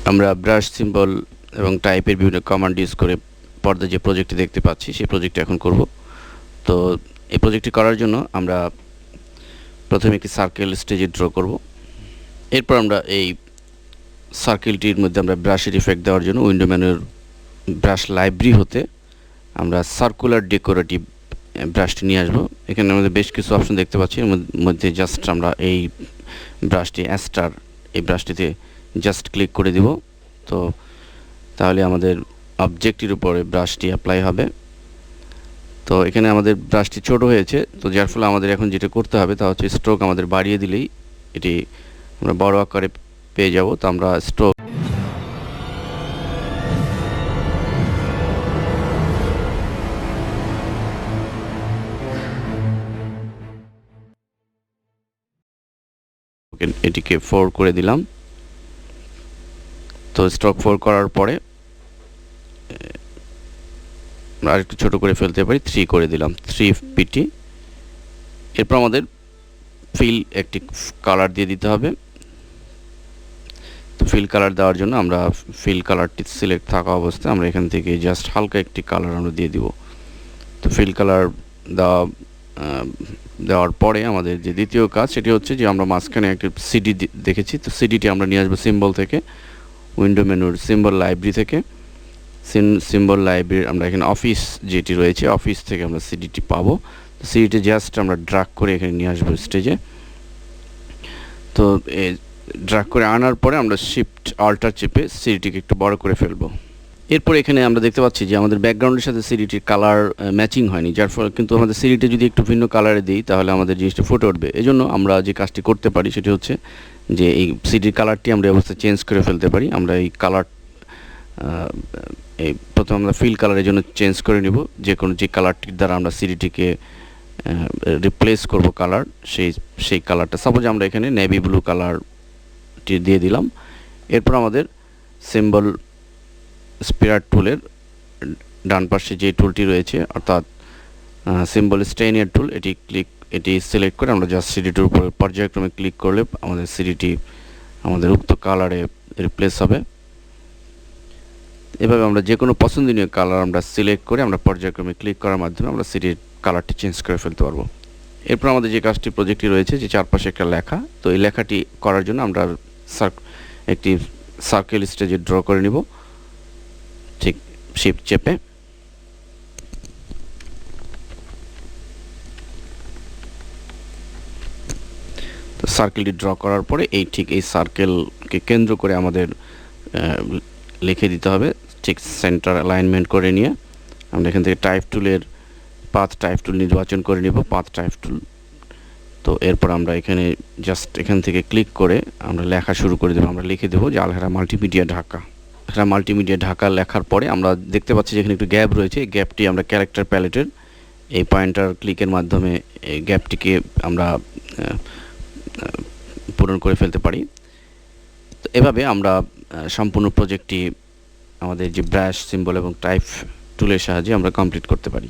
আমরা brush symbol এবং টাইপের বিভিন্ন কমান্ড ইউজ করে পর্দায় যে প্রজেক্টটি দেখতে পাচ্ছি সেই প্রজেক্টটি এখন করব। তো এই প্রজেক্টটি করার জন্য আমরা প্রথমে একটি সার্কেল স্টেজে ড্র করব। এরপর আমরা এই সার্কেলটির মধ্যে আমরা ব্রাশের ইফেক্ট দেওয়ার জন্য উইন্ডো মেনুর ব্রাশ লাইব্রেরি হতে আমরা সার্কুলার ডেকোরেটিভ ব্রাশটি নিয়ে আসবো। এখানে আমাদের বেশ কিছু অপশন দেখতে পাচ্ছি, এর মধ্যে জাস্ট আমরা এই ব্রাশটি অ্যাস্টার এই ব্রাশটিতে জাস্ট ক্লিক করে দিব। তো তাহলে আমাদের অবজেক্টের উপরে ব্রাশটি অ্যাপ্লাই হবে। তো এখানে আমাদের ব্রাশটি ছোট হয়েছে, তো যার ফলে আমাদের এখন যেটা করতে হবে তা হচ্ছে স্ট্রোক আমাদের বাড়িয়ে দিলেই এটি আমরা বড় আকারে পেয়ে যাব। তো আমরা স্ট্রোক এটিকে 4 করে দিলাম। তো স্ট্রোক 4 করার পরে আমরা আরেকটু ছোট করে ফেলতে পারি, 3 করে দিলাম, 3 পিটি। এরপর আমাদের ফিল একটি কালার দিয়ে দিতে হবে। তো ফিল কালার দেওয়ার জন্য আমরা ফিল কালারটি সিলেক্ট থাকা অবস্থায় আমরা এখান থেকে জাস্ট হালকা একটি কালার আমরা দিয়ে দিব। তো ফিল কালার দেওয়ার পরে আমাদের যে দ্বিতীয় কাজ সেটি হচ্ছে যে আমরা মাঝখানে একটি সিডি দেখেছি, তো সিডিটি আমরা নিয়ে আসবো সিম্বল থেকে, উইন্ডো মেনুর সিম্বল লাইব্রেরি থেকে। সিম্বল লাইব্রেরি আমরা এখানে অফিস যেটি রয়েছে অফিস থেকে আমরা সিডিটি পাবো। সিডিটি জাস্ট আমরা ড্র্যাগ করে এখানে নিয়ে আসবো স্টেজে। তো ড্র্যাগ করে আনার পরে আমরা শিফট অল্টার চেপে সিডিটিকে একটু বড় করে ফেলবো। এরপর এখানে আমরা দেখতে পাচ্ছি যে আমাদের ব্যাকগ্রাউন্ডের সাথে সিডিটির কালার ম্যাচিং হয়নি, যার ফলে কিন্তু আমাদের সিডিটি যদি একটু ভিন্ন কালারে দিই তাহলে আমাদের জিনিসটা ফুটে উঠবে। এজন্য আমরা যে কাজটি করতে পারি সেটি হচ্ছে যে এই সিডির কালারটি আমরা এই অবস্থায় চেঞ্জ করে ফেলতে পারি। আমরা এই কালার এই প্রথমে আমরা ফিল কালারের জন্য চেঞ্জ করে নিব, যে কোনো যে কালারটির দ্বারা আমরা সিডিটিকে রিপ্লেস করব কালার, সেই কালারটা সাপোজ আমরা এখানে নেভি ব্লু কালারটি দিয়ে দিলাম। এরপর আমাদের সিম্বল স্পিরার টুলের ডান পাশে যে টুলটি রয়েছে অর্থাৎ সিম্বল স্টেইনার টুল, এটি সিলেক্ট করে আমরা জাস্ট সিডিটির উপরে পর্যায়ক্রমে ক্লিক করলে আমাদের সিডিটি আমাদের উক্ত কালারে রিপ্লেস হবে। এভাবে আমরা যে কোনো পছন্দনীয় কালার আমরা সিলেক্ট করে আমরা পর্যায়ক্রমে ক্লিক করার মাধ্যমে আমরা সিডির কালারটি চেঞ্জ করে ফেলতে পারবো। এরপর আমাদের যে কাজটি প্রজেক্টটি রয়েছে যে চারপাশে একটা লেখা, তো এই লেখাটি করার জন্য আমরা একটি সার্কেল স্টেজে ড্র করে নিব, ঠিক শিফট চেপে। তো সার্কেলটি ড্র করার পরে এই সার্কেলকে কেন্দ্র করে আমাদের লিখে দিতে হবে, ঠিক সেন্টার অ্যালাইনমেন্ট করে নিয়ে আমরা এখান থেকে টাইপ টুলের পাথ টাইপ টুল নির্বাচন করে নিব, পাথ টাইপ টুল। তো এরপর আমরা এখানে জাস্ট এখান থেকে ক্লিক করে আমরা লেখা শুরু করে দেবো। আমরা লিখে দেবো যে আলহারা মাল্টিমিডিয়া ঢাকা। আলহারা মাল্টিমিডিয়া ঢাকা লেখার পরে আমরা দেখতে পাচ্ছি যে এখানে একটু গ্যাপ রয়েছে, এই গ্যাপটি আমরা ক্যারেক্টার প্যালেটের এই পয়েন্টার ক্লিকের মাধ্যমে এই গ্যাপটিকে আমরা পূরণ করে ফেলতে পারি। তো এভাবে আমরা সম্পূর্ণ প্রজেক্টটি আমাদের যে ব্রাশ সিম্বল এবং টাইপ টুলের সাহায্যে আমরা কমপ্লিট করতে পারি।